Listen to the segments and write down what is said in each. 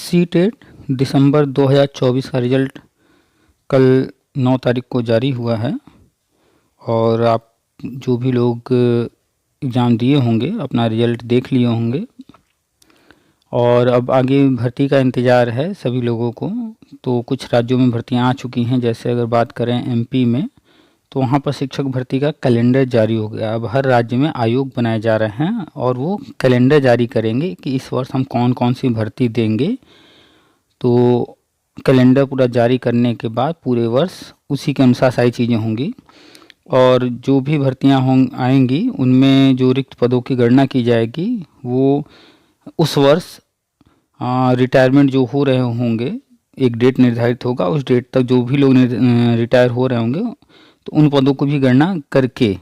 CTET दिसंबर 2024 का result कल 9 तारीख को जारी हुआ है और आप जो भी लोग एग्ज़ाम दिए होंगे अपना रिज़ल्ट देख लिए होंगे और अब आगे भर्ती का इंतज़ार है सभी लोगों को। तो कुछ राज्यों में भर्तियां आ चुकी हैं, जैसे अगर बात करें एमपी में, तो वहाँ पर शिक्षक भर्ती का कैलेंडर जारी हो गया। अब हर राज्य में आयोग बनाए जा रहे हैं और वो कैलेंडर जारी करेंगे कि इस वर्ष हम कौन कौन सी भर्ती देंगे। तो कैलेंडर पूरा जारी करने के बाद पूरे वर्ष उसी के अनुसार सारी चीज़ें होंगी और जो भी भर्तियां आएंगी उनमें जो रिक्त पदों की गणना की जाएगी वो उस वर्ष रिटायरमेंट जो हो रहे होंगे, एक डेट निर्धारित होगा, उस डेट तक जो भी लोग रिटायर हो रहे होंगे तो उन पदों को भी गणना करके,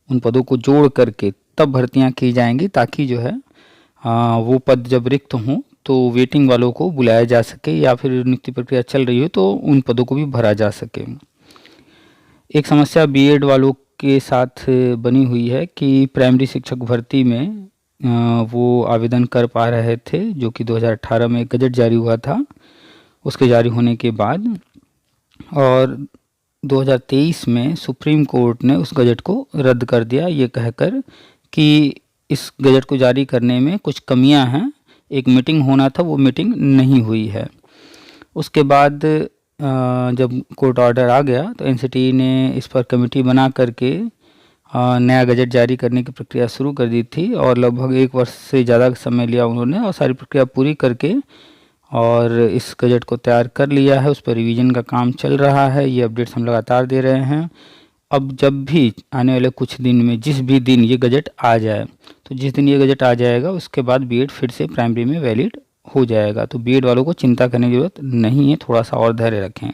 उन पदों को जोड़ करके तब भर्तियां की जाएंगी, ताकि जो है वो पद जब रिक्त हों तो वेटिंग वालों को बुलाया जा सके या फिर नियुक्ति प्रक्रिया चल रही हो तो उन पदों को भी भरा जा सके। एक समस्या बीएड वालों के साथ बनी हुई है कि प्राइमरी शिक्षक भर्ती में वो आवेदन कर पा रहे थे, जो कि 2018 में एक गजट जारी हुआ था, उसके जारी होने के बाद, और 2023 में सुप्रीम कोर्ट ने उस गजट को रद्द कर दिया, ये कहकर कि इस गजट को जारी करने में कुछ कमियां हैं, एक मीटिंग होना था वो मीटिंग नहीं हुई है। उसके बाद जब कोर्ट ऑर्डर आ गया तो एनसीटी ने इस पर कमेटी बना करके नया गजट जारी करने की प्रक्रिया शुरू कर दी थी और लगभग 1 वर्ष से ज़्यादा समय लिया उन्होंने और सारी प्रक्रिया पूरी करके और इस गजट को तैयार कर लिया है। उस पर रिवीजन का काम चल रहा है, ये अपडेट्स हम लगातार दे रहे हैं। अब जब भी आने वाले कुछ दिन में जिस भी दिन ये गजट आ जाए, तो जिस दिन ये गजट आ जाएगा उसके बाद बीएड फिर से प्राइमरी में वैलिड हो जाएगा। तो बीएड वालों को चिंता करने की ज़रूरत नहीं है, थोड़ा सा और धैर्य रखें।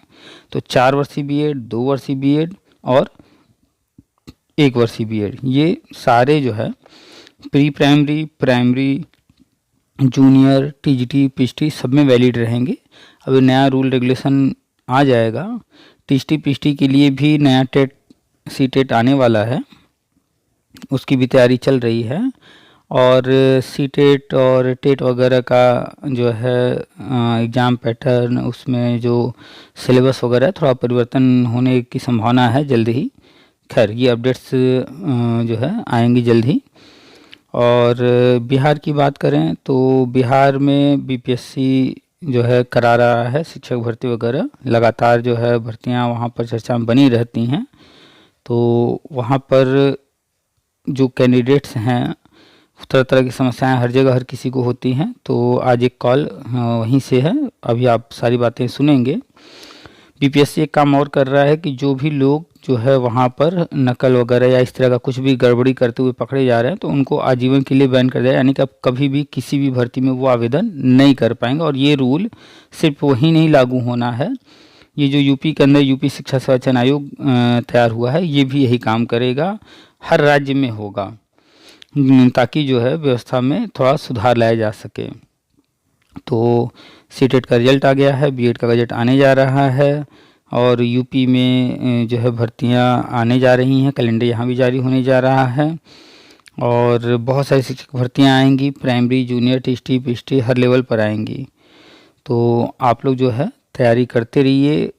तो 4 वर्षीय बीएड, 2 वर्षीय बीएड और 1 वर्षीय बीएड, ये सारे जो है pre primary, primary, junior, TGT, PHT सब में वैलिड रहेंगे। अब नया रूल रेगुलेशन आ जाएगा, टीजीटी पीएचटी के लिए भी नया टेट सीटेट आने वाला है, उसकी भी तैयारी चल रही है और सीटेट और टेट वगैरह का जो है एग्ज़ाम पैटर्न, उसमें जो सिलेबस वगैरह है थोड़ा परिवर्तन होने की संभावना है जल्द ही। खैर ये अपडेट्स जो है आएंगी जल्द ही। और बिहार की बात करें तो बिहार में बीपीएससी जो है करा रहा है शिक्षक भर्ती वगैरह, लगातार जो है भर्तियां वहां पर चर्चा में बनी रहती हैं। तो वहाँ पर जो कैंडिडेट्स हैं तरह तरह की समस्याएं हर जगह हर किसी को होती हैं। तो आज एक कॉल वहीं से है, अभी आप सारी बातें सुनेंगे। बीपीएससी एक काम और कर रहा है कि जो भी लोग जो है वहाँ पर नकल वगैरह या इस तरह का कुछ भी गड़बड़ी करते हुए पकड़े जा रहे हैं तो उनको आजीवन के लिए बैन कर दिया, यानी कि अब कभी भी किसी भी भर्ती में वो आवेदन नहीं कर पाएंगे। और ये रूल सिर्फ वहीं नहीं लागू होना है, ये जो यूपी के अंदर यूपी शिक्षा सेवा चयन आयोग तैयार हुआ है ये भी यही काम करेगा, हर राज्य में होगा, ताकि जो है व्यवस्था में थोड़ा सुधार लाया जा सके। तो सीटेट का रिजल्ट आ गया है, बीएड का बजट आने जा रहा है और यूपी में जो है भर्तियां आने जा रही हैं, कैलेंडर यहाँ भी जारी होने जा रहा है और बहुत सारी शिक्षक भर्तियां आएंगी, प्राइमरी, जूनियर, टीजीटी, पीएचटी हर लेवल पर आएंगी। तो आप लोग जो है तैयारी करते रहिए,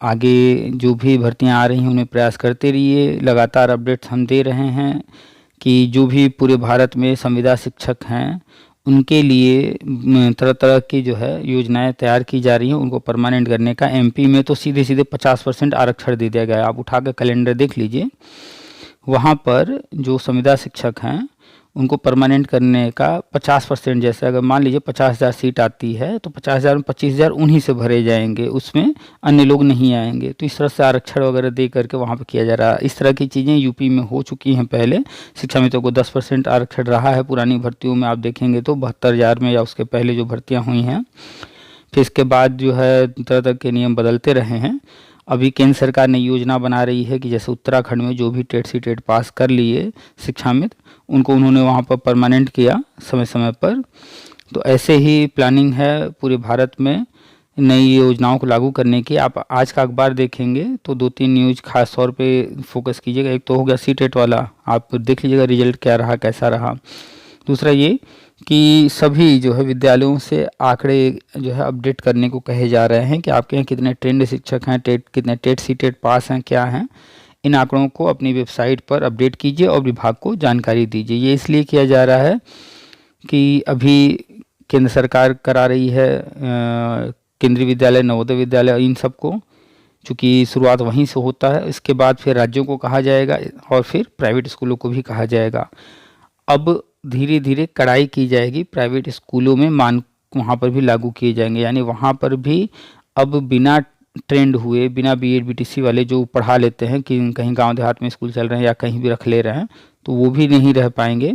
आगे जो भी भर्तियां आ रही हैं उन्हें प्रयास करते रहिए। लगातार अपडेट्स हम दे रहे हैं कि जो भी पूरे भारत में संविदा शिक्षक हैं उनके लिए तरह तरह की जो है योजनाएं तैयार की जा रही हैं उनको परमानेंट करने का। एमपी में तो सीधे सीधे 50% आरक्षण दे दिया गया है, आप उठा कर कैलेंडर देख लीजिए, वहाँ पर जो संविदा शिक्षक हैं उनको परमानेंट करने का 50%, जैसे अगर मान लीजिए 50,000 सीट आती है तो 50,000 में 25,000 उन्हीं से भरे जाएंगे, उसमें अन्य लोग नहीं आएंगे। तो इस तरह से आरक्षण वगैरह दे करके वहाँ पे किया जा रहा है। इस तरह की चीज़ें यूपी में हो चुकी हैं पहले, शिक्षा मित्रों को 10% आरक्षण रहा है पुरानी भर्तियों में, आप देखेंगे तो 72,000 में या उसके पहले जो भर्तियाँ हुई हैं, फिर इसके बाद जो है तरह तरह के नियम बदलते रहे हैं। अभी केंद्र सरकार ने योजना बना रही है कि जैसे उत्तराखंड में जो भी टेट सी टेट पास कर लिए शिक्षा मित्र उनको उन्होंने वहाँ पर परमानेंट किया समय समय पर। तो ऐसे ही प्लानिंग है पूरे भारत में नई योजनाओं को लागू करने की। आप आज का अखबार देखेंगे तो 2-3 न्यूज़ खास तौर पे फोकस कीजिएगा। एक तो हो गया सी टेट वाला, आप देख लीजिएगा रिजल्ट क्या रहा, कैसा रहा। दूसरा ये कि सभी जो है विद्यालयों से आंकड़े जो है अपडेट करने को कहे जा रहे हैं कि आपके यहाँ कितने ट्रेंड शिक्षक हैं, टेट कितने टेट सी टेट पास हैं, क्या हैं। इन आंकड़ों को अपनी वेबसाइट पर अपडेट कीजिए और विभाग को जानकारी दीजिए। ये इसलिए किया जा रहा है कि अभी केंद्र सरकार करा रही है केंद्रीय विद्यालय, नवोदय विद्यालय, इन सबको, चूँकि शुरुआत वहीं से होता है, इसके बाद फिर राज्यों को कहा जाएगा और फिर प्राइवेट स्कूलों को भी कहा जाएगा। अब धीरे धीरे कड़ाई की जाएगी, प्राइवेट स्कूलों में मान वहाँ पर भी लागू किए जाएंगे, यानी वहाँ पर भी अब बिना ट्रेंड हुए, बिना बीएड बीटीसी वाले जो पढ़ा लेते हैं कि कहीं गांव देहात में स्कूल चल रहे हैं या कहीं भी रख ले रहे हैं, तो वो भी नहीं रह पाएंगे।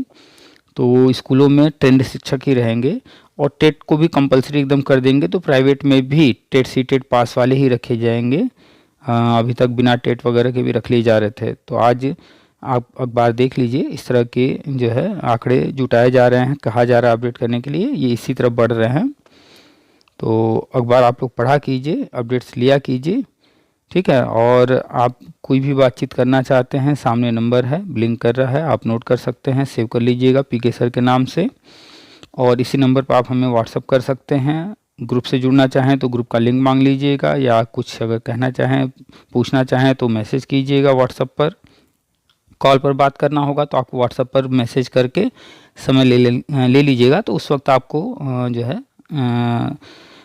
तो स्कूलों में ट्रेंड शिक्षक ही रहेंगे और टेट को भी कंपलसरी एकदम कर देंगे, तो प्राइवेट में भी टेट सी टेट पास वाले ही रखे जाएंगे। अभी तक बिना टेट वगैरह के भी रख लिए जा रहे थे। तो आज आप अखबार देख लीजिए, इस तरह के जो है आंकड़े जुटाए जा रहे हैं, कहा जा रहा है अपडेट करने के लिए, ये इसी तरफ बढ़ रहे हैं। तो अखबार आप लोग पढ़ा कीजिए, अपडेट्स लिया कीजिए, ठीक है। और आप कोई भी बातचीत करना चाहते हैं, सामने नंबर है, ब्लिंक कर रहा है, आप नोट कर सकते हैं, सेव कर लीजिएगा पीके सर के नाम से। और इसी नंबर पर आप हमें व्हाट्सअप कर सकते हैं। ग्रुप से जुड़ना चाहें तो ग्रुप का लिंक मांग लीजिएगा, या कुछ अगर कहना चाहें, पूछना चाहें तो मैसेज कीजिएगा व्हाट्सअप पर। कॉल पर बात करना होगा तो आपको व्हाट्सएप पर मैसेज करके समय ले लीजिएगा, तो उस वक्त आपको जो है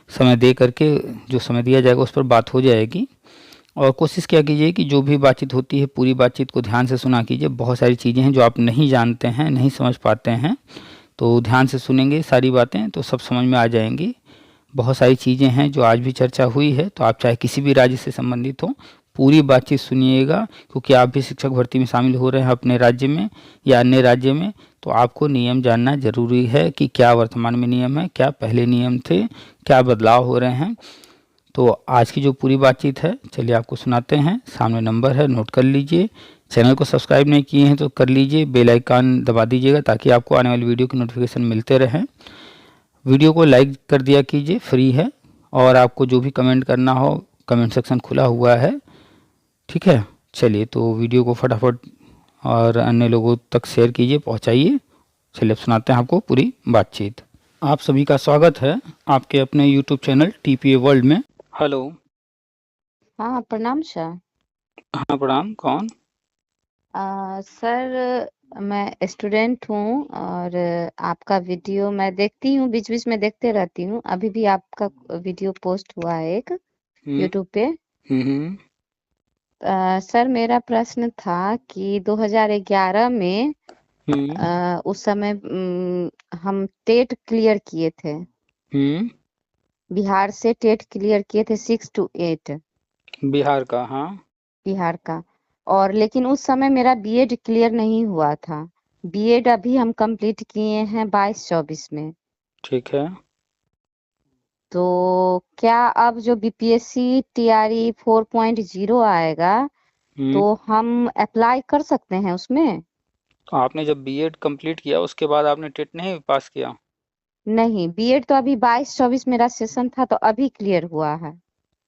समय दे करके, जो समय दिया जाएगा उस पर बात हो जाएगी। और कोशिश क्या कीजिए कि जो भी बातचीत होती है पूरी बातचीत को ध्यान से सुना कीजिए। बहुत सारी चीज़ें हैं जो आप नहीं जानते हैं, नहीं समझ पाते हैं, तो ध्यान से सुनेंगे सारी बातें तो सब समझ में आ जाएंगी। बहुत सारी चीज़ें हैं जो आज भी चर्चा हुई है, तो आप चाहे किसी भी राज्य से संबंधित हो, पूरी बातचीत सुनिएगा, क्योंकि आप भी शिक्षक भर्ती में शामिल हो रहे हैं अपने राज्य में या अन्य राज्य में, तो आपको नियम जानना जरूरी है कि क्या वर्तमान में नियम है, क्या पहले नियम थे, क्या बदलाव हो रहे हैं। तो आज की जो पूरी बातचीत है, चलिए आपको सुनाते हैं। सामने नंबर है, नोट कर लीजिए। चैनल को सब्सक्राइब नहीं किए हैं तो कर लीजिए, बेल आइकन दबा दीजिएगा ताकि आपको आने वाली वीडियो की नोटिफिकेशन मिलते रहें। वीडियो को लाइक कर दिया कीजिए, फ्री है। और आपको जो भी कमेंट करना हो, कमेंट सेक्शन खुला हुआ है, ठीक है। चलिए, तो वीडियो को फटाफट और अन्य लोगों तक शेयर कीजिए, पहुंचाइए। चलिए अब सुनाते हैं आपको पूरी बातचीत। आप सभी का स्वागत है आपके अपने यूट्यूब चैनल टीपीए वर्ल्ड में। हेलो। हाँ, प्रणाम सर। हाँ प्रणाम, कौन? सर, मैं स्टूडेंट हूँ और आपका वीडियो मैं देखती हूँ, बीच बीच में देखते रहती हूँ। अभी भी आपका वीडियो पोस्ट हुआ है एक यूट्यूब पे। हम्म। सर, मेरा प्रश्न था कि 2011 में उस समय हम टेट क्लियर किए थे, बिहार से टेट क्लियर किए थे 6 to 8 बिहार का, हाँ। बिहार का। और लेकिन उस समय मेरा बीएड क्लियर नहीं हुआ था। बीएड अभी हम कंप्लीट किए हैं 22-24 में। ठीक है। तो क्या अब जो बीपीएससी टीआरई 4.0 आएगा तो हम अप्लाई कर सकते हैं उसमें? तो आपने जब बीएड कंप्लीट किया उसके बाद आपने टेट नहीं पास किया? नहीं, बीएड तो अभी 22-24 मेरा सेशन था तो अभी क्लियर हुआ है।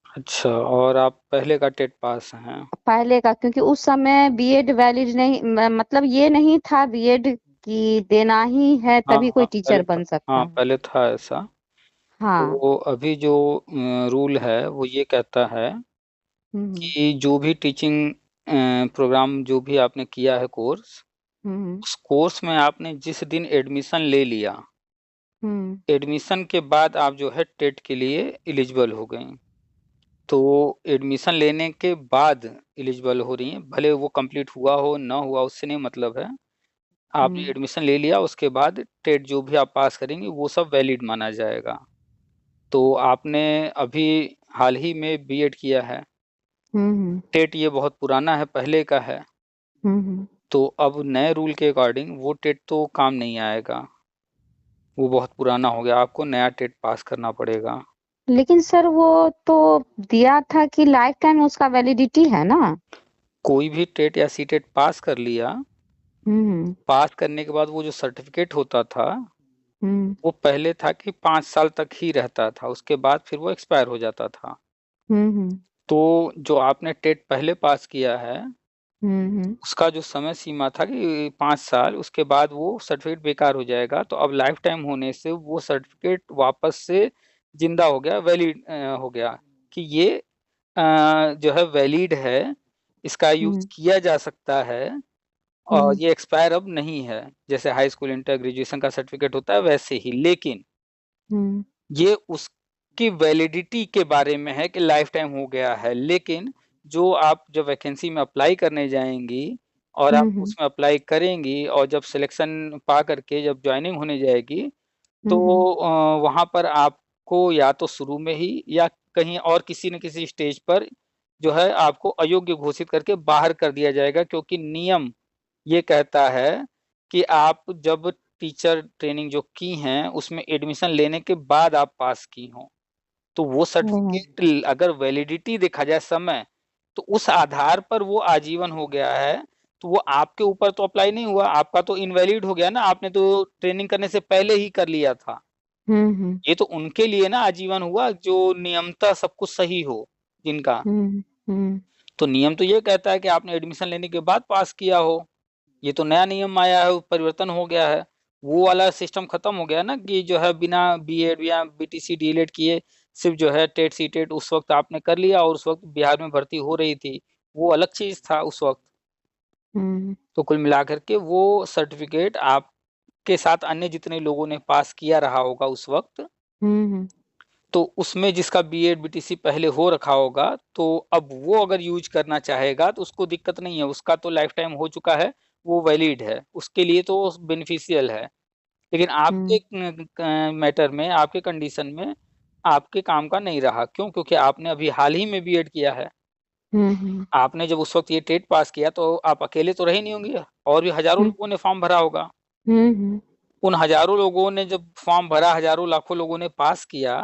अच्छा, और आप पहले का टेट पास हैं? पहले का, क्योंकि उस समय बीएड वैलिड नहीं, मतलब ये नहीं था बीएड की देना ही है हाँ तभी कोई हाँ, टीचर पहले था। बन सकता हाँ, है। पहले था ऐसा। हाँ। तो अभी जो रूल है वो ये कहता है हम्म कि जो भी टीचिंग प्रोग्राम जो भी आपने किया है कोर्स, हम्म उस कोर्स में आपने जिस दिन एडमिशन ले लिया, हम्म एडमिशन के बाद आप जो है टेट के लिए एलिजिबल हो गई। तो एडमिशन लेने के बाद एलिजिबल हो रही हैं, भले वो कंप्लीट हुआ हो ना हुआ उससे नहीं मतलब है। आपने हम्म एडमिशन ले लिया, उसके बाद टेट जो भी आप पास करेंगे वो सब वैलिड माना जाएगा। तो आपने अभी हाल ही में बीएड किया है, हम्म टेट ये बहुत पुराना है, पहले का है। हम्म। तो अब नए रूल के अकॉर्डिंग वो टेट तो काम नहीं आएगा, वो बहुत पुराना हो गया, आपको नया टेट पास करना पड़ेगा। लेकिन सर वो तो दिया था कि लाइफ टाइम उसका वैलिडिटी है ना? कोई भी टेट या सी टेट पास कर लिया, हम्म पास करने के बाद वो जो सर्टिफिकेट होता था, हम्म वो पहले था कि 5 साल तक ही रहता था, उसके बाद फिर वो एक्सपायर हो जाता था। हम्म तो जो आपने टेट पहले पास किया है, उसका जो समय सीमा था कि 5 साल, उसके बाद वो सर्टिफिकेट बेकार हो जाएगा। तो अब लाइफ टाइम होने से वो सर्टिफिकेट वापस से जिंदा हो गया, वैलिड हो गया कि ये जो है वैलिड है, इसका यूज किया जा सकता है और ये एक्सपायर अब नहीं है। जैसे हाई स्कूल, इंटर, ग्रेजुएशन का सर्टिफिकेट होता है वैसे ही, लेकिन ये उसकी वैलिडिटी के बारे में है कि लाइफ टाइम हो गया है। लेकिन जो आप जब वैकेंसी में अप्लाई करने जाएंगी और आप उसमें अप्लाई करेंगी और जब सिलेक्शन पा करके जब ज्वाइनिंग होने जाएगी, तो वहाँ पर आपको या तो शुरू में ही या कहीं और किसी न किसी स्टेज पर जो है आपको अयोग्य घोषित करके बाहर कर दिया जाएगा, क्योंकि नियम ये कहता है कि आप जब टीचर ट्रेनिंग जो की हैं उसमें एडमिशन लेने के बाद आप पास की हों, तो वो सर्टिफिकेट अगर वैलिडिटी देखा जाए समय, तो उस आधार पर वो आजीवन हो गया है। तो वो आपके ऊपर तो अप्लाई नहीं हुआ, आपका तो इनवैलिड हो गया ना, आपने तो ट्रेनिंग करने से पहले ही कर लिया था। ये तो उनके लिए ना आजीवन हुआ जो नियमतः सब कुछ सही हो जिनका। तो नियम तो ये कहता है कि आपने एडमिशन लेने के बाद पास किया हो। ये तो नया नियम आया है, परिवर्तन हो गया है। वो वाला सिस्टम खत्म हो गया ना कि जो है बिना बीएड या बीटीसी डीएलएड किए सिर्फ जो है टेट सीटेट उस वक्त आपने कर लिया, और उस वक्त बिहार में भर्ती हो रही थी, वो अलग चीज था उस वक्त। तो कुल मिलाकर के वो सर्टिफिकेट आपके साथ अन्य जितने लोगों ने पास किया रहा होगा उस वक्त, तो उसमें जिसका बीएड बीटीसी पहले हो रखा होगा, तो अब वो अगर यूज करना चाहेगा तो उसको दिक्कत नहीं है, उसका तो लाइफ टाइम हो चुका है, वो वैलिड है, उसके लिए तो बेनिफिशियल है। लेकिन आपके मैटर में, आपके कंडीशन में आपके काम का नहीं रहा। क्यों? क्योंकि आपने अभी हाल ही में बीएड किया है। आपने जब उस वक्त ये टेट पास किया तो आप अकेले तो रहे नहीं होंगे, और भी हजारों लोगों ने फॉर्म भरा होगा। उन हजारों लोगों ने जब फॉर्म भरा, हजारों लाखों लोगों ने पास किया,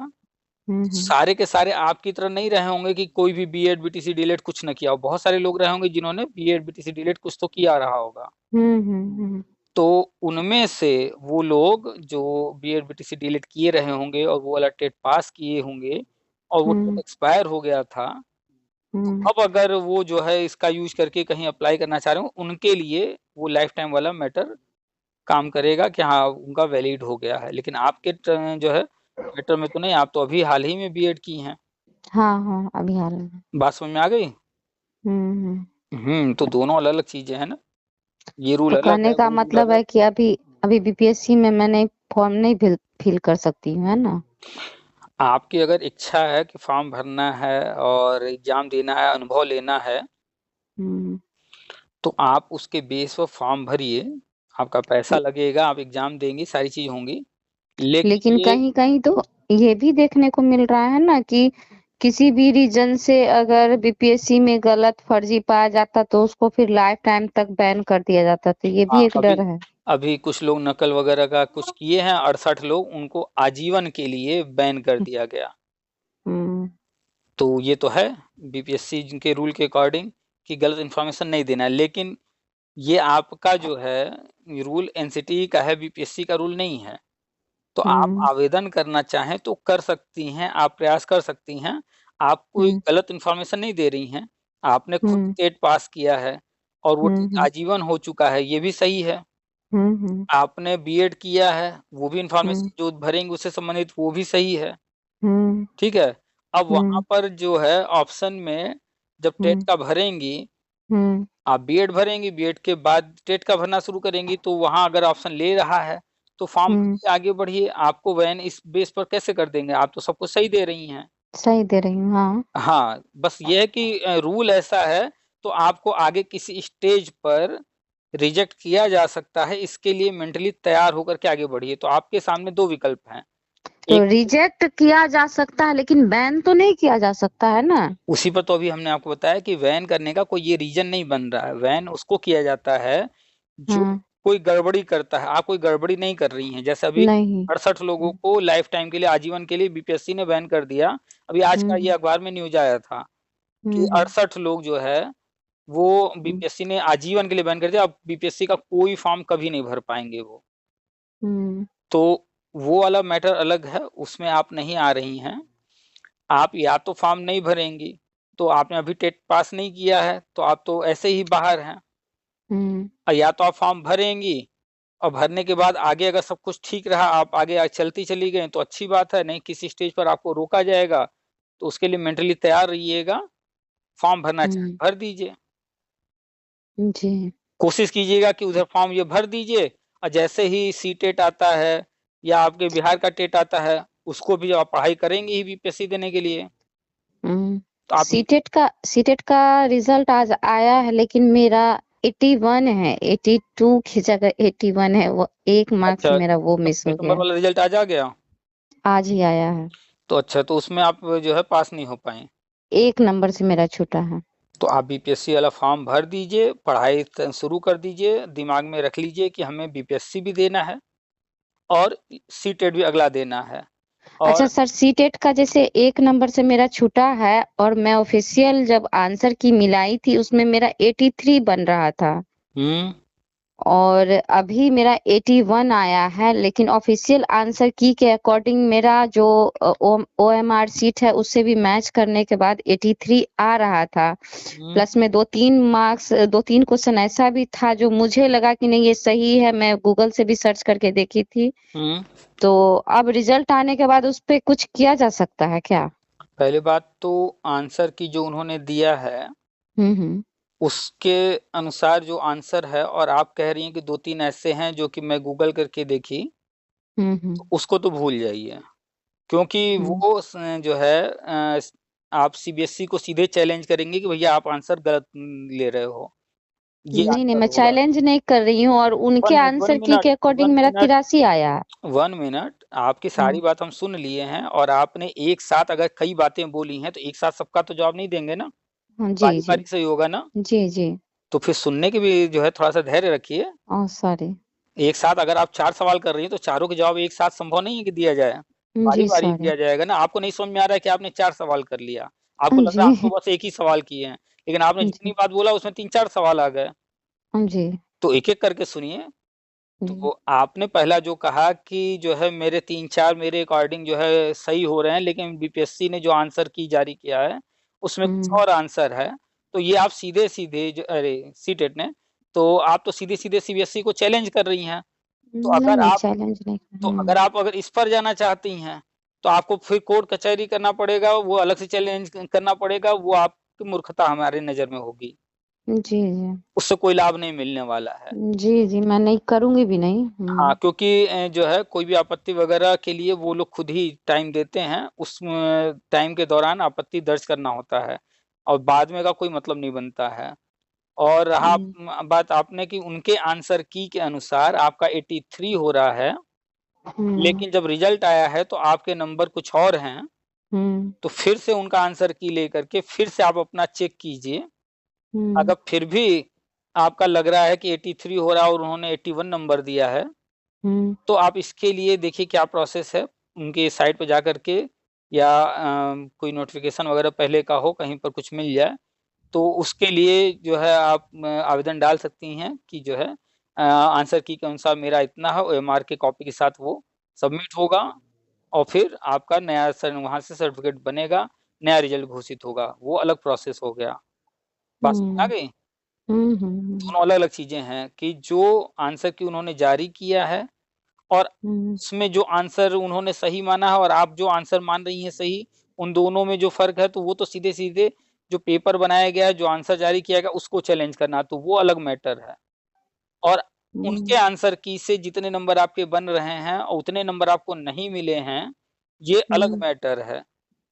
सारे के सारे आपकी तरह नहीं रहे होंगे कि कोई भी बीएड बीटीसी डीएलएड कुछ न किया हो। बहुत सारे लोग रहे होंगे जिन्होंने बीएड बीटीसी डीएलएड कुछ तो किया रहा होगा। तो उनमें से वो लोग जो बीएड बीटीसी डीएलएड किए रहे होंगे और वो वाला टेट पास किए होंगे और वो टेट एक्सपायर हो गया था, तो अब अगर वो जो है इसका यूज करके कहीं अप्लाई करना चाह रहे हो, उनके लिए वो लाइफ टाइम वाला मैटर काम करेगा कि हाँ उनका वैलिड हो गया है। लेकिन आपके जो है मैटर में तो नहीं, आप तो अभी हाल ही में बीएड की हैं। हाँ, अभी हाल में। बात समझ में आ गई? तो दोनों अलग अलग चीजें हैं ना, ये रूल तो अलग कहने है, का वो रूल मतलब अलग। है कि अभी अभी बीपीएससी में मैं नहीं फॉर्म नहीं फिल कर सकती हूँ, है ना? आपकी अगर इच्छा है कि फॉर्म भरना है और एग्जाम देना है, अनुभव लेना है, तो आप उसके बेस पर फॉर्म भरिए। आपका पैसा लगेगा, आप एग्जाम देंगे, सारी चीज होंगी, लेकिन लेकिन ये कहीं कहीं तो ये भी देखने को मिल रहा है ना कि किसी भी रीजन से अगर बीपीएससी में गलत फर्जी पाया जाता तो उसको फिर लाइफ टाइम तक बैन कर दिया जाता, तो ये भी हाँ, एक अभी डर है। अभी कुछ लोग नकल वगैरह का कुछ किए हैं, 68 लोग, उनको आजीवन के लिए बैन कर दिया गया। हम्म तो ये तो है बीपीएससी के रूल के अकॉर्डिंग कि गलत इन्फॉर्मेशन नहीं देना है। लेकिन ये आपका जो है रूल एनसीटी का है, बीपीएससी का रूल नहीं है। तो आप हम्म आवेदन करना चाहें तो कर सकती हैं, आप प्रयास कर सकती हैं। आप कोई हम्म गलत इन्फॉर्मेशन नहीं दे रही हैं। आपने खुद हम्म टेट पास किया है और वो टेट हम्म आजीवन हो चुका है, ये भी सही है। हम्म आपने बीएड किया है, वो भी हम्म इन्फॉर्मेशन जो भरेंगे उससे संबंधित वो भी सही है। हम्म ठीक है। अब वहां हम्म पर जो है ऑप्शन में जब टेट हम्म का भरेंगी, हम्म आप बीएड भरेंगी, बीएड के बाद टेट का भरना शुरू करेंगी, तो वहां अगर ऑप्शन ले रहा है तो फॉर्म हम्म, भरिए, आगे बढ़िए। आपको वैन इस बेस पर कैसे कर देंगे? आप तो सब कुछ सही दे रही हैं। सही दे रही हूँ, हाँ। हाँ, बस ये है कि रूल ऐसा है, तो आपको आगे किसी स्टेज पर रिजेक्ट किया जा सकता है, इसके लिए मेंटली तैयार होकर के आगे बढ़िए। तो आपके सामने दो विकल्प हैं। तो एक, रिजेक्ट किया जा सकता है लेकिन बैन तो नहीं किया जा सकता, है ना? उसी पर तो अभी हमने आपको बताया कि वैन करने का कोई ये रीजन नहीं बन रहा है। वैन उसको किया जाता है जो हाँ, कोई गड़बड़ी करता है। आप कोई गड़बड़ी नहीं कर रही हैं, जैसे अभी नहीं। 68 लोगों को लाइफ टाइम के लिए, आजीवन के लिए बीपीएससी ने बैन कर दिया। अभी आज का ये हम्म अखबार में न्यूज आया था कि हम्म 68 लोग जो है वो हम्म बीपीएससी ने आजीवन के लिए बैन कर दिया। अब बीपीएससी का कोई फॉर्म कभी नहीं भर पाएंगे वो। हम्म तो वो वाला मैटर अलग है, उसमें आप नहीं आ रही हैं। आप या तो फॉर्म नहीं भरेंगी, तो आपने अभी टेट पास नहीं किया है, तो आप तो ऐसे ही बाहर हैं। हम्म। या तो आप फॉर्म भरेंगी और भरने के बाद आगे अगर सब कुछ ठीक रहा, आप आगे चलती चली गई तो अच्छी बात है, नहीं किसी स्टेज पर आपको रोका जाएगा तो उसके लिए मेंटली तैयार रहिएगा। फॉर्म भरना चाहे भर दीजिए, जी। कोशिश कीजिएगा कि उधर फॉर्म ये भर दीजिए, और जैसे ही सी टेट आता है या आपके बिहार का टेट आता है, उसको भी आप पढ़ाई करेंगे ही बीपीएससी देने के लिए। तो आप सीटेट का रिजल्ट आज आया है, लेकिन मेरा 81 है, 82 की जगह 81 है, वो एक मार्क्स अच्छा, मेरा वो तो मिस हो 20 नंबर गया। वाला रिजल्ट आज आ गया? आज ही आया है। तो अच्छा, तो उसमें आप जो है पास नहीं हो पाए। एक नंबर से मेरा छूटा है। तो आप बीपीएससी वाला फॉर्म भर दीजिए, पढ़ाई शुरू कर दीजिए, दिमाग में रख लीजिए कि हमें बीपीएससी भी देना है और सी टेट भी अगला देना है। अच्छा और सर, सीटेट का जैसे एक नंबर से मेरा छूटा है, और मैं ऑफिशियल जब आंसर की मिलाई थी उसमें मेरा 83 बन रहा था, हम्म और अभी मेरा 81 आया है, लेकिन ऑफिशियल आंसर की के अकॉर्डिंग मेरा जो ओएमआर सीट है उससे भी मैच करने के बाद 83 आ रहा था। प्लस में 2-3 क्वेश्चन ऐसा भी था जो मुझे लगा कि नहीं ये सही है, मैं गूगल से भी सर्च करके देखी थी। तो अब रिजल्ट आने के बाद उस पे कुछ किया जा सकता है क्या? पहली बात तो आंसर की जो उन्होंने दिया है हम्म। उसके अनुसार जो आंसर है, और आप कह रही हैं कि 2-3 ऐसे हैं जो कि मैं गूगल करके देखी, हम्म। तो उसको तो भूल जाइए, क्योंकि हम्म। वो जो है आप सीबीएसई को सीधे चैलेंज करेंगे कि भैया आप आंसर गलत ले रहे हो, ये नहीं नहीं, आंसर मैं होगा। चैलेंज नहीं कर रही हूँ, और उनके वन आंसर की मिनट के वन अकॉर्डिंग मेरा मिनट 83 आया है। 1 मिनट, आपकी सारी हम्म। बात हम सुन लिए हैं, और आपने एक साथ अगर कई बातें बोली हैं तो एक साथ सबका तो जवाब नहीं देंगे ना, हाँ, जी बारी जी। बारी से ही होगा ना। जी जी। तो फिर सुनने के भी जो है थोड़ा सा धैर्य रखिए। सॉरी। एक साथ अगर आप 4 सवाल कर रही हैं तो चारों के जवाब एक साथ संभव नहीं है कि दिया जाए, बारी जी बारी सॉरी। दिया जाएगा ना। आपको नहीं समझ में आ रहा है कि आपने 4 सवाल कर लिया, आपको लग रहा है आप जी तो बस एक ही सवाल किए हैं, लेकिन आपने जितनी जी। बात बोला उसमें 3-4 सवाल आ गए। जी तो एक एक करके सुनिए। जी। तो आपने पहला जो कहा कि जो है मेरे 3-4 मेरे अकॉर्डिंग जो है सही हो रहे हैं, लेकिन बीपीएससी ने जो आंसर की जारी किया है उसमें कुछ हम्म। और आंसर है। तो ये आप सीधे सीधे जो, अरे सीटेट ने, तो आप तो सीधे सीधे सीबीएसई को चैलेंज कर रही हैं। तो नहीं अगर नहीं, आप चैलेंज नहीं। अगर इस पर जाना चाहती हैं तो आपको फिर कोर्ट कचहरी करना पड़ेगा, वो अलग से चैलेंज करना पड़ेगा, वो आपकी मूर्खता हमारी नजर में होगी, जी जी। उससे कोई लाभ नहीं मिलने वाला है। जी जी, मैं नहीं करूंगी भी नहीं। हाँ, क्योंकि जो है कोई भी आपत्ति वगैरह के लिए वो लोग खुद ही टाइम देते हैं, उस टाइम के दौरान आपत्ति दर्ज करना होता है, और बाद में का कोई मतलब नहीं बनता है। और रहा बात आपने कि उनके आंसर की के अनुसार आपका 83 हो रहा है, हम्म। लेकिन जब रिजल्ट आया है तो आपके नंबर कुछ और हैं, हम्म। तो फिर से उनका आंसर की लेकर के फिर से आप अपना चेक कीजिए। हम्म। अगर फिर भी आपका लग रहा है कि 83 हो रहा है और उन्होंने 81 नंबर दिया है, हम्म। तो आप इसके लिए देखिए क्या प्रोसेस है, उनके साइट पे जा करके, या कोई नोटिफिकेशन वगैरह पहले का हो कहीं पर कुछ मिल जाए, तो उसके लिए जो है आप आवेदन डाल सकती हैं कि जो है आंसर की के अनुसार मेरा इतना है, ओएमआर के कॉपी के साथ वो सबमिट होगा, और फिर आपका नया वहाँ से सर्टिफिकेट बनेगा, नया रिजल्ट घोषित होगा, वो अलग प्रोसेस हो गया। बात समझ आ हम्म। गई? हम्म। दोनों अलग अलग चीजें हैं कि जो आंसर की उन्होंने जारी किया है, और हम्म। उसमें जो आंसर उन्होंने सही माना है और आप जो आंसर मान रही हैं सही, उन दोनों में जो फर्क है, तो वो तो सीधे सीधे जो पेपर बनाया गया है, जो आंसर जारी किया गया उसको चैलेंज करना, तो वो अलग मैटर है। और उनके आंसर की से जितने नंबर आपके बन रहे हैं और उतने नंबर आपको नहीं मिले हैं, ये अलग हम्म। मैटर है।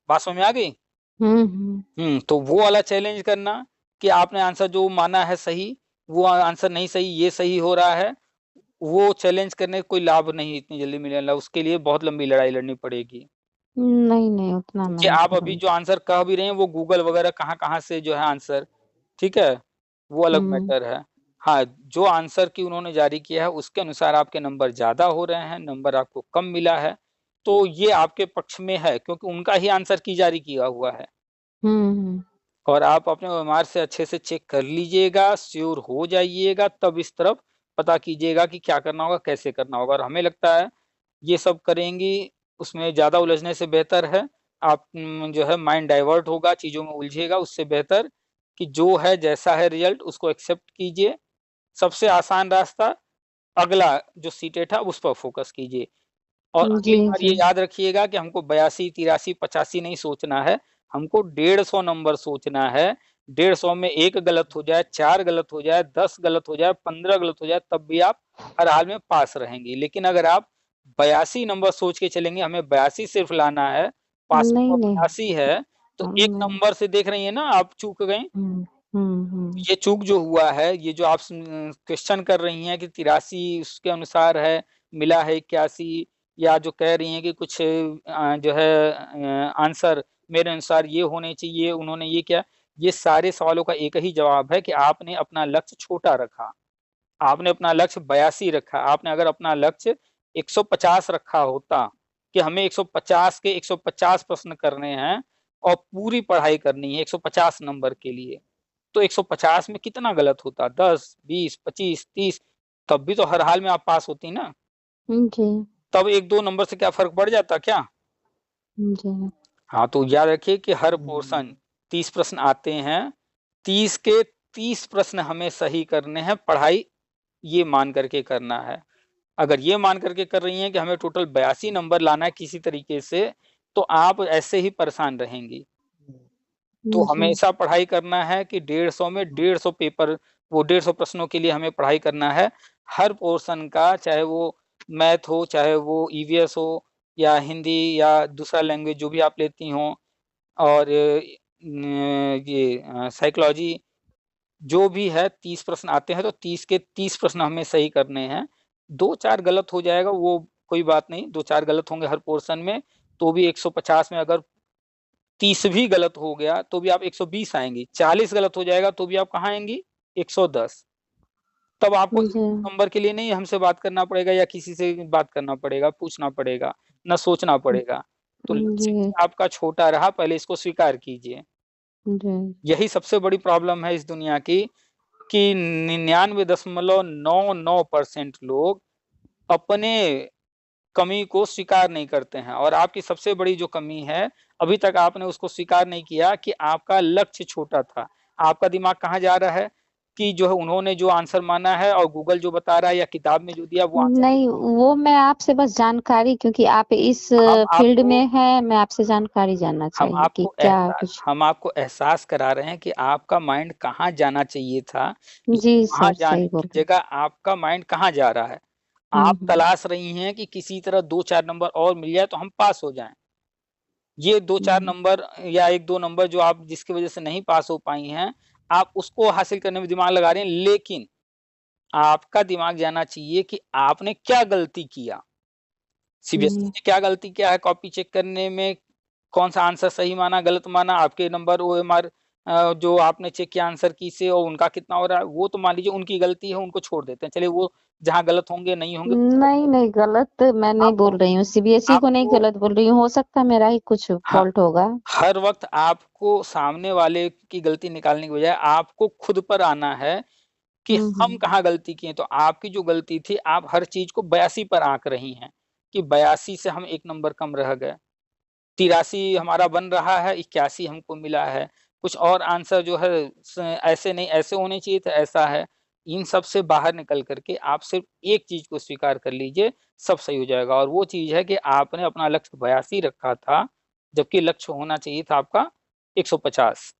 बात समझ में आ गई? हम्म। तो वो वाला चैलेंज करना कि आपने आंसर जो माना है सही, वो आंसर नहीं सही, ये सही हो रहा है, वो चैलेंज करने का कोई लाभ नहीं इतनी जल्दी मिलने वाला, उसके लिए बहुत लंबी लड़ाई लड़नी पड़ेगी। नहीं नहीं, उतना मैं क्योंकि नहीं आप अभी करूंगी। जो आंसर कह भी रहे हैं वो गूगल वगैरह कहाँ-कहाँ से जो है आंसर, ठीक है? वो अलग हम्म। मैटर है। हाँ, जो आंसर की उन्होंने जारी किया है उसके अनुसार आपके नंबर ज़्यादा हो रहे हैं, नंबर आपको कम मिला है, तो ये आपके पक्ष में है क्योंकि उनका ही आंसर की जारी किया हुआ है। हम्म। और आप अपने ओएमआर से अच्छे से चेक कर लीजिएगा, श्योर हो जाइएगा, तब इस तरफ पता कीजिएगा कि क्या करना होगा, कैसे करना होगा। और हमें लगता है ये सब करेंगी, उसमें ज़्यादा उलझने से बेहतर है आप जो है माइंड डाइवर्ट होगा, चीज़ों में उलझेगा। उससे बेहतर कि जो है जैसा है रिजल्ट उसको एक्सेप्ट कीजिए। सबसे आसान रास्ता अगला जो सीटेट है उस पर फोकस कीजिए। और जी अगली बार जी। ये याद रखिएगा कि हमको 82, 83, 85 नहीं सोचना है, हमको 150 नंबर सोचना है। 150 में 1 गलत हो जाए, 4 गलत हो जाए, 10 गलत हो जाए, 15 गलत हो जाए, तब भी आप हर हाल में पास रहेंगी। लेकिन अगर आप 82 नंबर सोच के चलेंगे, हमें 82 सिर्फ लाना है, पासिंग नहीं में नहीं। 82 है, तो एक नहीं। नंबर से देख रही हैं ना आप चूक गई। हम्म। ये चूक जो हुआ है, ये जो आप क्वेश्चन कर रही हैं कि 83 उसके अनुसार है, मिला है 81, या जो कह रही हैं कि कुछ जो है आंसर मेरे अनुसार ये होने चाहिए, उन्होंने ये किया। ये सारे सवालों का एक ही जवाब है कि आपने अपना लक्ष्य छोटा रखा। आपने अपना लक्ष्य 82 रखा। आपने अगर अपना लक्ष्य 150 रखा होता कि हमें 150 के 150 प्रश्न करने हैं और पूरी पढ़ाई करनी है 150 नंबर के लिए, तो 150 में कितना गलत होता? 10, 20, 25, 30, तब भी तो हर हाल में आप पास होती ना। जी तब 1-2 नंबर से क्या फर्क पड़ जाता क्या? जी। हाँ, तो याद रखिए कि हर पोर्शन 30 प्रश्न आते हैं, 30 के 30 प्रश्न हमें सही करने हैं। पढ़ाई ये मान करके करना है। अगर ये मान करके कर रही हैं कि हमें टोटल 82 नंबर लाना है किसी तरीके से, तो आप ऐसे ही परेशान रहेंगी। तो जी हमेशा पढ़ाई करना है कि 150 में 150 पेपर, वो 150 प्रश्नों के लिए हमें पढ़ाई करना है। हर पोर्शन का, चाहे वो मैथ हो, चाहे वो ईवीएस हो, या हिंदी, या दूसरा लैंग्वेज जो भी आप लेती हों, और ये साइकोलॉजी, जो भी है 30 प्रश्न आते हैं, तो 30 के 30 प्रश्न हमें सही करने हैं। 2-4 गलत हो जाएगा वो कोई बात नहीं, 2-4 गलत होंगे हर पोर्शन में, तो भी 150 में अगर 30 भी गलत हो गया तो भी आप 120 आएंगी। 40 गलत हो जाएगा तो भी आप कहाँ आएंगी? 110। तब आपको जी। नंबर के लिए नहीं हमसे बात करना पड़ेगा, या किसी से बात करना पड़ेगा, पूछना पड़ेगा, न सोचना पड़ेगा। तो लक्ष्य जी आपका छोटा रहा, पहले इसको स्वीकार कीजिए। जी। यही सबसे बड़ी प्रॉब्लम है इस दुनिया की, कि 99.99% लोग अपने कमी को स्वीकार नहीं करते हैं। और आपकी सबसे बड़ी जो कमी है, अभी तक आपने उसको स्वीकार नहीं किया कि आपका लक्ष्य छोटा था। आपका दिमाग कहाँ जा रहा है कि जो है उन्होंने जो आंसर माना है और गूगल जो बता रहा है या किताब में जो दिया वो आंसर ही नहीं, होगा। वो मैं आपसे बस जानकारी, क्योंकि आप इस हम फील्ड आपको में हैं, मैं आपसे जानकारी जानना हम चाहिए कि आपको क्या एहसा कुछ। हम आपको एहसास करा रहे हैं कि आपका माइंड कहाँ जाना चाहिए था, या जी वहाँ सर, सही जाने बोल की रहे जगह आपका माइंड कहाँ जा रहा है। हैं। आप तलाश रही हैं कि किसी तरह 2-4 नंबर और मिल जाए तो हम पास हो जाएँ। ये 2-4 हम्म। नंबर या 1-2 नंबर जो आप जिसकी वज़ह से नहीं पास हो पाई हैं, आप उसको हासिल करने में दिमाग लगा रहे हैं, लेकिन आपका दिमाग जानना चाहिए कि आपने क्या गलती किया? सीबीएसई जी। ने क्या गलती किया है कॉपी चेक करने में? कौन-सा आंसर सही माना, गलत माना? आपके नंबर ओएमआर जो आपने चेक किया आंसर की से, और उनका कितना हो रहा है, वो तो मान लीजिए उनकी गलती है, उनको छोड़ देते हैं। चलिए वो जहाँ गलत होंगे, नहीं होंगे तो छोड़ नहीं देते नहीं, गलत मैं हैं। नहीं बोल रही हूँ, सीबीएसई को नहीं आपको गलत बोल रही हूँ, हो सकता है मेरा ही कुछ हाँ, फॉल्ट होगा। हर वक़्त आपको सामने वाले की गलती निकालने के बजाय आपको खुद पर आना है कि हम हम्म। कहाँ गलती किए। तो आपकी जो गलती थी, आप हर चीज़ को 82 पर आँक रही हैं कि 82 से हम 1 नंबर कम रह गए। 83 हमारा बन रहा है, 81 हमको मिला है। कुछ और आंसर जो है ऐसे नहीं, ऐसे होने चाहिए थे, ऐसा है। इन सब से बाहर निकल कर के आप सिर्फ़ एक चीज़ को स्वीकार कर लीजिए, सब सही हो जाएगा। और वो चीज़ है कि आपने अपना लक्ष्य 82 रखा था, जबकि लक्ष्य होना चाहिए था आपका 150।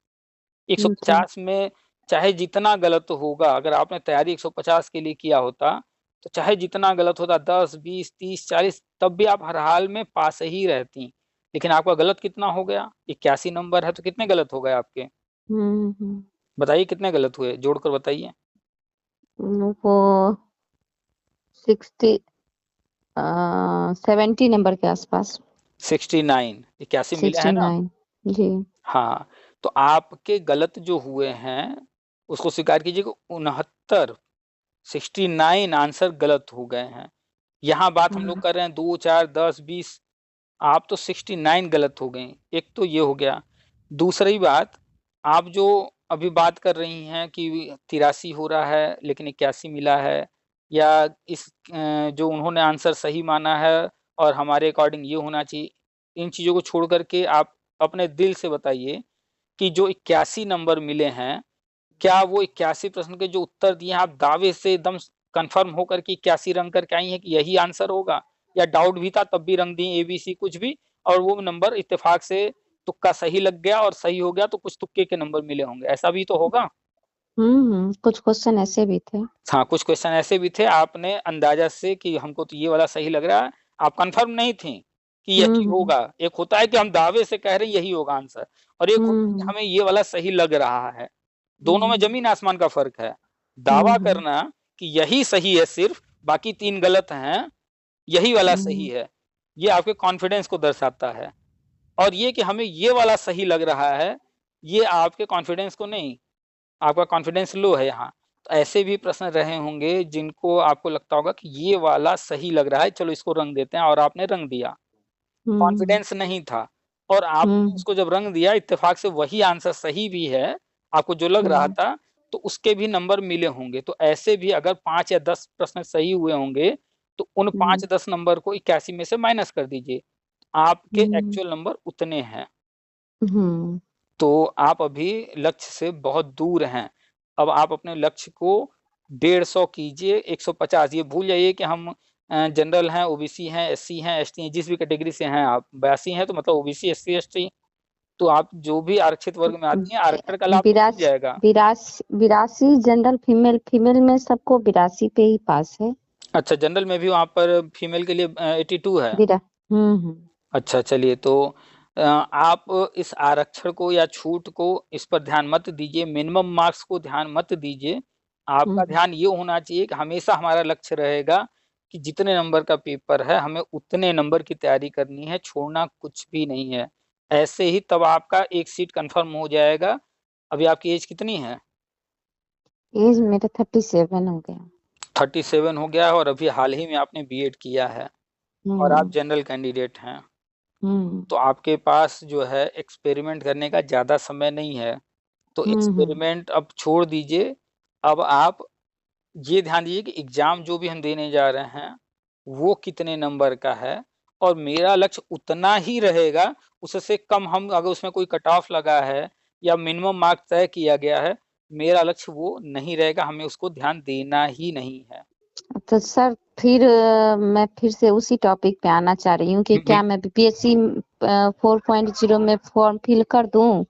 जी 150 में चाहे जितना गलत होगा, अगर आपने तैयारी 150 के लिए किया होता, तो चाहे जितना गलत होता, 10, 20, 30, 40, तब भी आप हर हाल में पास ही रहतीं। लेकिन आपका गलत कितना हो गया? 81 नंबर है तो कितने गलत हो गए आपके? हम्म। बताइए कितने गलत हुए? जोड़कर बताइए। वो 60 70 नंबर के आसपास। 69, 81 मिले हैं ना? 69। जी। हाँ, तो आपके गलत जो हुए हैं, उसको स्वीकार कीजिए कि 69, 69 आंसर गलत हो गए हैं। यहाँ बात हम लोग हाँ। कर रहे हैं 2, 4, 10, 20, आप तो 69 गलत हो गई। एक तो ये हो गया। दूसरी बात, आप जो अभी बात कर रही हैं कि 83 हो रहा है लेकिन 81 मिला है, या जो उन्होंने आंसर सही माना है और हमारे अकॉर्डिंग ये होना चाहिए। इन चीज़ों को छोड़ करके आप अपने दिल से बताइए कि जो 81 नंबर मिले हैं, क्या वो 81 प्रश्न के जो उत्तर दिए हैं, आप दावे से एकदम कन्फर्म होकर के 81 रंग करके आई हैं कि यही आंसर होगा, या डाउट भी था तब भी रंग दी ABC कुछ भी, और वो नंबर इत्तेफाक से तुक्का सही लग गया और सही हो गया, तो कुछ तुक्के के नंबर मिले होंगे, ऐसा भी तो होगा। कुछ क्वेश्चन ऐसे भी थे। हाँ, कुछ क्वेश्चन ऐसे भी थे, आपने अंदाजा से कि हमको तो ये वाला सही लग रहा है, आप कंफर्म नहीं थी कि यही हम्म होगा। एक होता है कि हम दावे से कह रहे हैं यही होगा आंसर, और एक होता है कि हम्म हमें ये वाला सही लग रहा है। दोनों में हम्म जमीन आसमान का फर्क है। दावा हम्म करना कि यही सही है, सिर्फ बाकी 3 गलत हैं, यही वाला सही हम्म है, ये आपके कॉन्फिडेंस को दर्शाता है। और ये कि हमें ये वाला सही लग रहा है, ये आपके कॉन्फिडेंस को नहीं, आपका कॉन्फिडेंस लो है यहाँ। तो ऐसे भी प्रश्न रहे होंगे जिनको आपको लगता होगा कि ये वाला सही लग रहा है, चलो इसको रंग देते हैं, और आपने रंग दिया, हम्म कॉन्फिडेंस नहीं था, और आपने हम्म उसको जब रंग दिया, इत्तेफाक से वही आंसर सही भी है, आपको जो लग रहा हम्म था, तो उसके भी नंबर मिले होंगे। तो ऐसे भी अगर 5 या 10 प्रश्न सही हुए होंगे, तो उन हम्म 5-10 नंबर को 81 में से माइनस कर दीजिए, आपके हम्म एक्चुअल नंबर उतने हैं। हम्म तो आप अभी लक्ष्य से बहुत दूर हैं। अब आप अपने लक्ष्य को 150 कीजिए, 150, ये भूल जाइए कि हम जनरल हैं, ओबीसी हैं, एससी हैं, एसटी हैं, जिस भी कैटेगरी से हैं आप, 82 हैं तो मतलब ओबीसी, एससी, एसटी, तो आप जो भी आरक्षित वर्ग में आती हैं, आरक्षण का लाभ तो मिल बिरासी जाएगा। बिरासी बिरासी जनरल फीमेल फीमेल में सबको 82 पे ही पास है। अच्छा, जनरल में भी वहाँ पर फीमेल के लिए 82 है। बिरा हम्म अच्छा, चलिए, तो आप इस आरक्षण को या छूट को, इस पर ध्यान मत दीजिए, मिनिमम मार्क्स को ध्यान मत दीजिए। आपका हम्म ध्यान ये होना चाहिए कि हमेशा हमारा लक्ष्य रहेगा कि जितने नंबर का पेपर है, हमें उतने नंबर की तैयारी करनी है, छोड़ना कुछ भी नहीं है। ऐसे ही तब आपका एक सीट कंफर्म हो जाएगा। अभी आपकी एज कितनी है? एज मेरा 37 हो गया। 37 हो गया है, और अभी हाल ही में आपने बीएड किया है, और आप हम्म जनरल कैंडिडेट हैं। हम्म तो आपके पास जो है एक्सपेरिमेंट करने का ज़्यादा समय नहीं है। तो हम्म एक्सपेरिमेंट अब छोड़ दीजिए। अब आप ये ध्यान दीजिए कि एग्ज़ाम जो भी हम देने जा रहे हैं, वो कितने नंबर का है, और मेरा लक्ष्य उतना ही रहेगा, उससे कम हम अगर उसमें कोई कट ऑफ लगा है या मिनिमम मार्क तय किया गया है, मेरा लक्ष्य वो नहीं रहेगा, हमें उसको ध्यान देना ही नहीं है। तो सर फिर मैं फिर से उसी टॉपिक पे आना चाह रही हूँ कि क्या मैं बीपीएससी 4.0 में फॉर्म फिल कर दूं।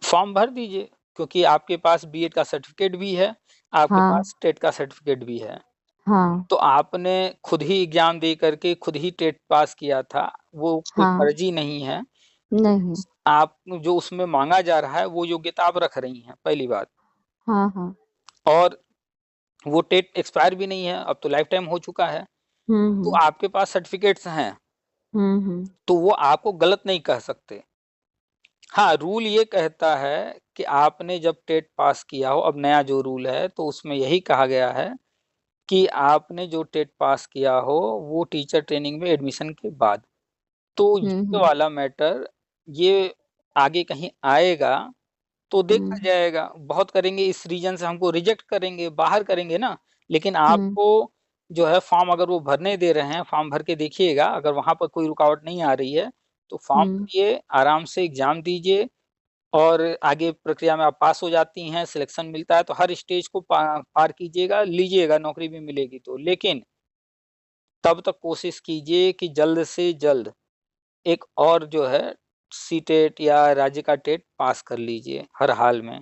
फॉर्म भर दीजिए, क्योंकि आपके पास बीएड का सर्टिफिकेट भी है, आपके हाँ पास टेट का सर्टिफिकेट भी है। हाँ तो आपने खुद ही एग्जाम दे करके खुद ही टेट पास किया था, वो कोई हाँ फर्जी नहीं है। नहीं आप जो उसमें मांगा जा रहा है, वो योग्यता आप रख रही हैं, पहली बात। हाँ हाँ और वो टेट एक्सपायर भी नहीं है, अब तो लाइफ टाइम हो चुका है। तो हम्म आपके पास सर्टिफिकेट्स हैं, हम्म तो वो आपको गलत नहीं कह सकते। हाँ, रूल ये कहता है कि आपने जब टेट पास किया हो, अब नया जो रूल है तो उसमें यही कहा गया है कि आपने जो टेट पास किया हो, वो टीचर ट्रेनिंग में एडमिशन के बाद। तो ये हम्म वाला मैटर, ये आगे कहीं आएगा तो देखा हम्म जाएगा। बहुत करेंगे, इस रीजन से हमको रिजेक्ट करेंगे, बाहर करेंगे ना। लेकिन हम्म आपको जो है फॉर्म अगर वो भरने दे रहे हैं, फॉर्म भर के देखिएगा, अगर वहां पर कोई रुकावट नहीं आ रही है, तो फॉर्म हम्म भरिए, आराम से एग्जाम दीजिए, और आगे प्रक्रिया में आप पास हो जाती हैं, सिलेक्शन मिलता है, तो हर स्टेज को पार कीजिएगा, लीजिएगा, नौकरी भी मिलेगी तो। लेकिन तब तक कोशिश कीजिए कि जल्द से जल्द एक और जो है सी टेट या राज्य का टेट पास कर लीजिए हर हाल में,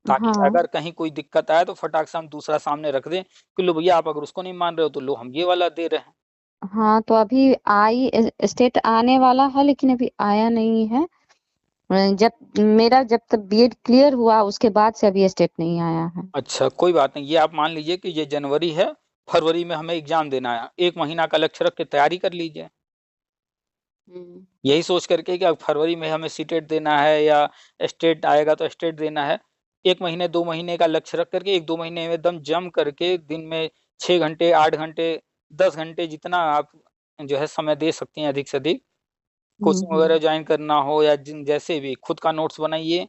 ताकि हाँ अगर कहीं कोई दिक्कत आए तो फटाक से हम दूसरा सामने रख दें कि लो भैया, आप अगर उसको नहीं मान रहे हो तो लो, हम ये वाला दे रहे हैं। हाँ तो अभी आई स्टेट आने वाला है लेकिन अभी आया नहीं है। जब तक बीएड क्लियर हुआ उसके बाद से अभी स्टेट नहीं आया है। अच्छा, कोई बात नहीं, ये आप मान लीजिए कि ये जनवरी है, फरवरी में हमें एग्जाम देना है, 1 महीना का लक्ष्य रख के तैयारी कर लीजिए। हम्म यही सोच करके कि अब फरवरी में हमें सीटेट देना है, या स्टेट आएगा तो स्टेट देना है, 1 महीने 2 महीने का लक्ष्य रख करके 1-2 महीने में एकदम जम करके दिन में 6 घंटे, 8 घंटे, 10 घंटे, जितना आप जो है समय दे सकती हैं, अधिक से अधिक कोचिंग वगैरह हम्म ज्वाइन करना हो या जिन जैसे भी, खुद का नोट्स बनाइए,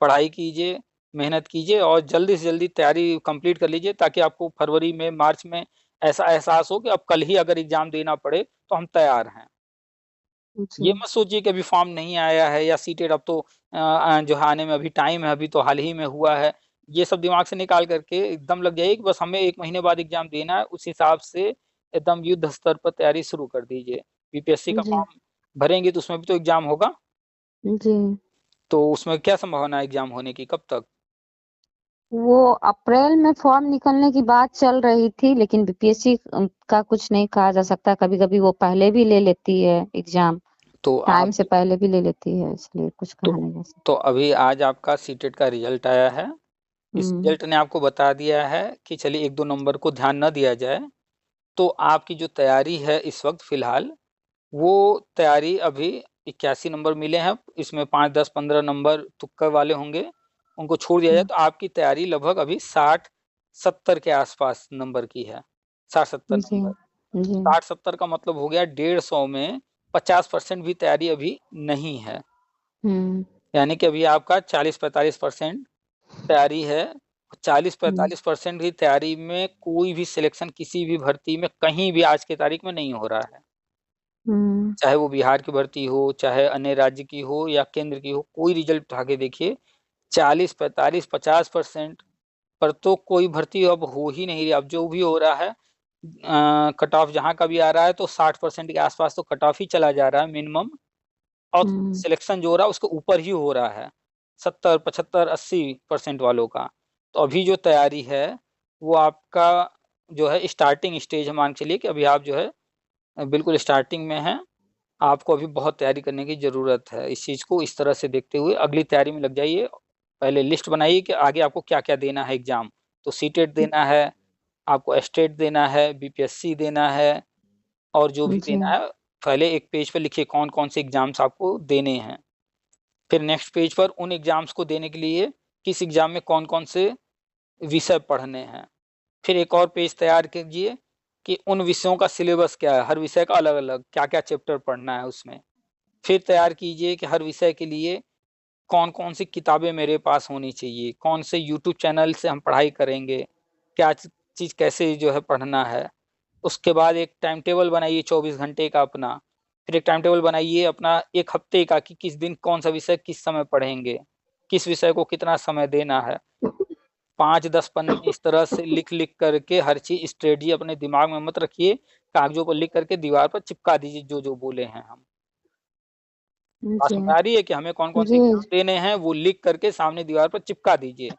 पढ़ाई कीजिए, मेहनत कीजिए, और जल्दी से जल्दी तैयारी कंप्लीट कर लीजिए, ताकि आपको फरवरी में, मार्च में ऐसा एहसास हो कि अब कल ही अगर एग्जाम देना पड़े तो हम तैयार हैं। जी, ये मत सोचिए कि अभी फॉर्म नहीं आया है या सीटेट अब तो जो है आने में अभी टाइम है, अभी तो हाल ही में हुआ है। ये सब दिमाग से निकाल करके एकदम लग जाइए कि बस हमें 1 महीने बाद एग्जाम देना है, उस हिसाब से एकदम युद्ध स्तर पर तैयारी शुरू कर दीजिए। बीपीएससी का जी, फॉर्म भरेंगे तो उसमें भी तो एग्जाम होगा, जी। तो उसमें क्या संभावना है एग्जाम होने की, कब तक? वो अप्रैल में फॉर्म निकलने की बात चल रही थी, लेकिन बीपीएससी का कुछ नहीं कहा जा सकता। कभी-कभी वो पहले भी ले लेती है एग्जाम, तो टाइम आप से पहले भी ले लेती है, इसलिए कुछ तो कहा नहीं जा सकता। तो अभी आज आपका सीटेट का रिजल्ट आया है। इस हुँ, रिजल्ट ने आपको बता दिया है कि चलिए 1-2 नंबर को ध्यान न दिया जाए। तो आपकी जो तैयारी है इस वक्त फिलहाल, वो तैयारी अभी 81 नंबर मिले हैं, इसमें 5, 10, 15 नंबर तुक्के वाले होंगे, उनको छोड़ दिया जाए हुँ, तो आपकी तैयारी लगभग अभी 60-70 के आसपास नंबर की है। 60-70 जी, नंबर, जी, 60-70 का मतलब हो गया 150 में 50% भी तैयारी अभी नहीं है, हुँ, यानी कि अभी आपका 40-45% तैयारी है। हुँ, 40-45% की तैयारी में कोई भी सिलेक्शन किसी भी भर्ती में कहीं भी आज की तारीख में नहीं हो रहा है। हुँ, चाहे वो बिहार की भर्ती हो, चाहे अन्य राज्य की हो या केंद्र की हो, कोई रिजल्ट उठा के देखिए, 40-45-50% पर तो कोई भर्ती अब हो ही नहीं रही। अब जो भी हो रहा है, कट ऑफ जहाँ का भी आ रहा है तो 60% के आसपास तो कट ऑफ ही चला जा रहा है मिनिमम, और हुँ, सिलेक्शन जो हो रहा है उसके ऊपर ही हो रहा है, 70, 75, 80% वालों का। तो अभी जो तैयारी है वो आपका जो है स्टार्टिंग स्टेज है, मान के चलिए कि अभी आप जो है बिल्कुल स्टार्टिंग में हैं। आपको अभी बहुत तैयारी करने की ज़रूरत है। इस चीज़ को इस तरह से देखते हुए अगली तैयारी में लग जाइए। पहले लिस्ट बनाइए कि आगे आपको क्या-क्या देना है एग्ज़ाम। तो सीटेट देना है, आपको एस्टेट देना है, बीपीएससी देना है, और जो भी जी, देना है, पहले एक पेज पे लिखिए कौन-कौन से एग्ज़ाम्स आपको देने हैं। फिर नेक्स्ट पेज पर उन एग्ज़ाम्स को देने के लिए किस एग्ज़ाम में कौन-कौन से विषय पढ़ने हैं। फिर एक और पेज तैयार कीजिए कि उन विषयों का सिलेबस क्या है, हर विषय का अलग-अलग क्या-क्या चैप्टर पढ़ना है उसमें। फिर तैयार कीजिए कि हर विषय के लिए कौन-कौन सी किताबें मेरे पास होनी चाहिए, कौन से यूट्यूब चैनल से हम पढ़ाई करेंगे, क्या चीज़ कैसे जो है पढ़ना है। उसके बाद एक टाइम टेबल बनाइए 24 घंटे का अपना, फिर एक टाइम टेबल बनाइए अपना 1 हफ्ते का कि किस दिन कौन-सा विषय किस समय पढ़ेंगे, किस विषय को कितना समय देना है। 5-10 पन्ने इस तरह से लिख-लिख करके हर चीज़ स्ट्रेटजी अपने दिमाग में मत रखिए, कागज़ों पर लिख करके दीवार पर चिपका दीजिए जो-जो बोले हैं हम। बात जी, समझ आ रही है कि हमें कौन-कौन से जी, एग्ज़ाम देने हैं, वो लिख करके सामने दीवार पर चिपका दीजिए।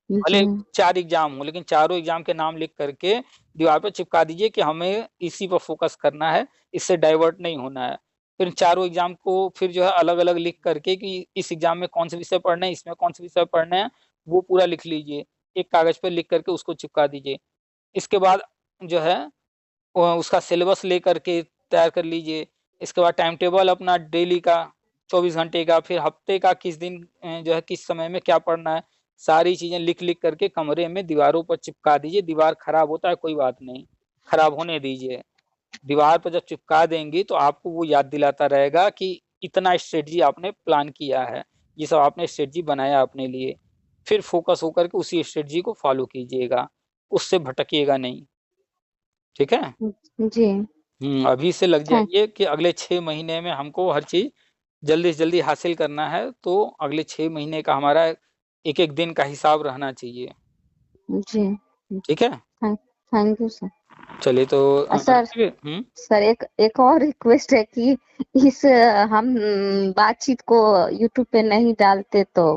जी, भले 4 एग्ज़ाम हों, लेकिन चारों एग्ज़ाम के नाम लिख करके दीवार पे चिपका दीजिए कि हमें इसी पर फ़ोकस करना है, इससे डाइवर्ट नहीं होना है। फिर चारों एग्ज़ाम को फिर जो है अलग-अलग लिख करके कि इस एग्ज़ाम में कौन से विषय पढ़ने हैं, इसमें कौन से विषय पढ़ने हैं, वो पूरा लिख लीजिए। एक कागज़ पे लिख करके उसको चिपका दीजिए। इसके बाद जो है उसका सिलेबस लेकर के तैयार कर लीजिए। इसके बाद टाइम टेबल अपना डेली का 24 घंटे का, फिर हफ्ते का किस दिन जो है किस समय में क्या पढ़ना है, सारी चीज़ें लिख-लिख करके कमरे में दीवारों पर चिपका दीजिए। दीवार खराब होता है कोई बात नहीं, खराब होने दीजिए। दीवार पर जब चिपका देंगी तो आपको वो याद दिलाता रहेगा कि इतना स्ट्रेटजी आपने प्लान किया है, ये सब आपने स्ट्रेटजी बनाया अपने लिए। फिर फ़ोकस होकर के उसी स्ट्रेटजी को फ़ॉलो कीजिएगा, उससे भटकिएगा नहीं, ठीक है? जी, अभी से लग थैंक जाइए कि अगले 6 महीने में हमको हर चीज़ जल्दी से जल्दी हासिल करना है, तो अगले 6 महीने का हमारा एक-एक दिन का हिसाब रहना चाहिए, जी, ठीक है? Thank you sir. चलिए तो सर रखिए सर एक एक और रिक्वेस्ट है कि इस हम बातचीत को यूट्यूब पे नहीं डालते तो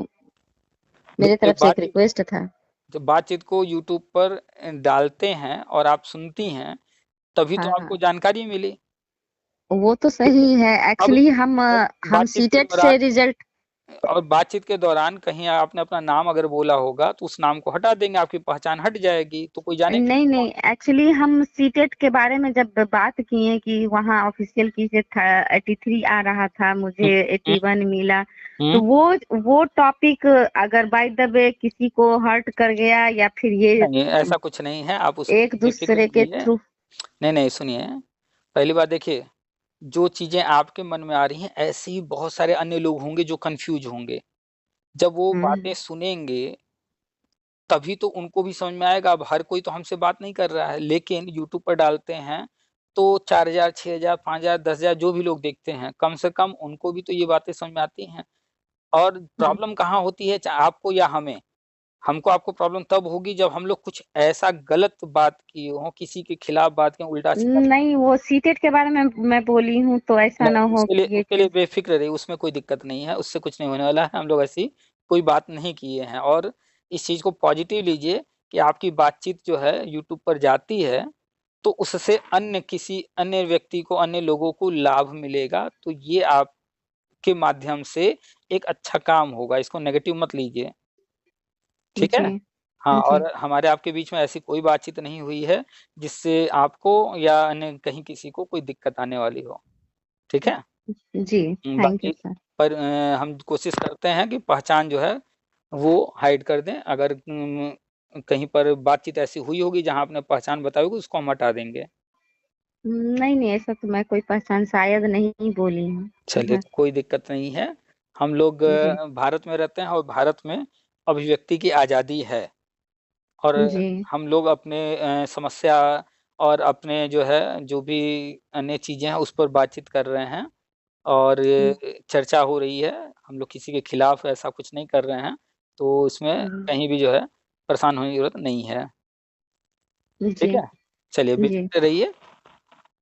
मेरी देखिए तरफ से एक रिक्वेस्ट था। जब बातचीत को यूट्यूब पर डालते हैं और आप सुनती हैं, तभी तो हाँ, आपको हाँ। जानकारी मिली। वो तो सही है। अब एक्चुअली हम बातचीत के सीटेट दौरान से रिजल्ट और बातचीत के दौरान कहीं आपने अपना नाम अगर बोला होगा, तो उस नाम को हटा देंगे, आपकी पहचान हट जाएगी, तो कोई जानेगा नहीं, नहीं नहीं, कौन। एक्चुअली हम सीटेट के बारे में जब बात किए कि वहाँ ऑफिशियल की से था 83 आ रहा था, हुँ, मुझे हुँ, 81 मिला। हुँ। तो वो टॉपिक अगर बाय द वे किसी को हर्ट कर गया या फिर ये नहीं, ऐसा कुछ नहीं है, आप उसकी एक बेफ़िक्र दूसरे के रहिए। थ्रू नहीं, नहीं, सुनिए, पहली बात देखिए, जो चीज़ें आपके मन में आ रही हैं, ऐसे ही बहुत सारे अन्य लोग होंगे जो कन्फ्यूज़ होंगे। जब वो बातें हुँ, सुनेंगे, तभी तो उनको भी समझ में आएगा। अब हर कोई तो हमसे बात नहीं कर रहा है, लेकिन यूट्यूब पर डालते हैं, तो 4000, 6000, 5000, 10,000 जो भी लोग देखते हैं, कम से कम उनको भी तो ये बातें समझ में आती हैं। और प्रॉब्लम कहाँ होती है, चाहे आपको या हमें, हमको आपको प्रॉब्लम तब होगी जब हम लोग कुछ ऐसा गलत बात किए हों, किसी के खिलाफ बात किए, उल्टा-सीधा। नहीं, वो सीटेट के बारे में मैं बोली हूँ, तो ऐसा ना नहीं, हो उसके लिए कि ये उसके लिए चीज़। बेफ़िक्र रहिए, उसमें कोई दिक्कत नहीं है, उससे कुछ नहीं होने वाला है, हम लोग ऐसी कोई बात नहीं किए हैं। और इस चीज़ को पॉज़िटिव लीजिए कि आपकी बातचीत जो है यूट्यूब पर जाती है, तो उससे किसी अन्य व्यक्ति को, अन्य लोगों को लाभ मिलेगा, तो ये आपके माध्यम से एक अच्छा काम होगा, इसको नेगेटिव मत लीजिए, ठीक है? जी, हाँ, जी, और हमारे आपके बीच में ऐसी कोई बातचीत नहीं हुई है, जिससे आपको या अन्य कहीं किसी को कोई दिक्कत आने वाली हो, ठीक है? जी, थैंक यू बाकी सर। पर हम कोशिश करते हैं कि पहचान जो है वो हाइड कर दें। अगर कहीं पर बातचीत ऐसी हुई होगी जहाँ आपने पहचान बताई होगी, उसको हम हटा देंगे। नहीं, नहीं, ऐसा तो मैं कोई पहचान शायद नहीं बोली हूँ। चलिए, हाँ, तो कोई दिक्कत नहीं है। हम लोग जी, भारत में रहते हैं और भारत में अभिव्यक्ति की आज़ादी है, और जी, हम लोग अपने समस्या और अपने जो है, जो भी अन्य चीज़ें हैं, उस पर बातचीत कर रहे हैं। और हुँ, ये चर्चा हो रही है, हम लोग किसी के खिलाफ ऐसा कुछ नहीं कर रहे हैं, तो इसमें हुँ, कहीं भी जो है परेशान होने की ज़रूरत नहीं है, ठीक जी, है? चलिए, जी, बेफ़िक्र रहिए।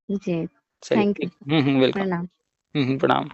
जी, चलिए, थैंक यू ठीक। सर। वेलकम। प्रणाम। प्रणाम।